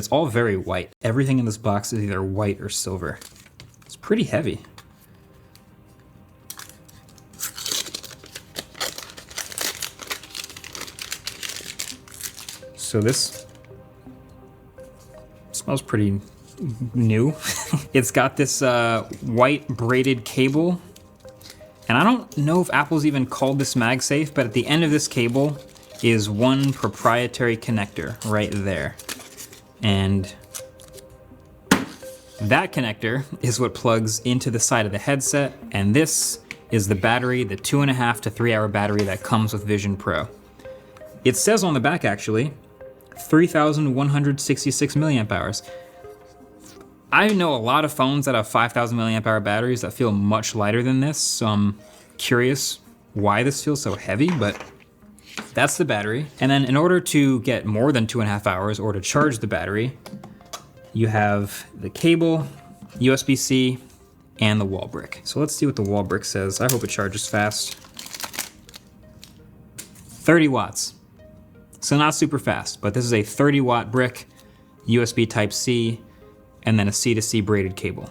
It's all very white. Everything in this box is either white or silver. It's pretty heavy. So this smells pretty new. It's got this white braided cable. And I don't know if Apple's even called this MagSafe, but at the end of this cable is one proprietary connector right there. And that connector is what plugs into the side of the headset, and this is the battery, the 2.5 to 3 hour battery that comes with Vision Pro. It says on the back actually, 3,166 milliamp hours. I know a lot of phones that have 5,000 milliamp hour batteries that feel much lighter than this, so I'm curious why this feels so heavy, but that's the battery. And then in order to get more than 2.5 hours or to charge the battery, you have the cable, USB-C, and the wall brick. So let's see what the wall brick says. I hope it charges fast. 30 watts. So not super fast, but this is a 30 watt brick, USB Type-C, and then a C-to-C braided cable.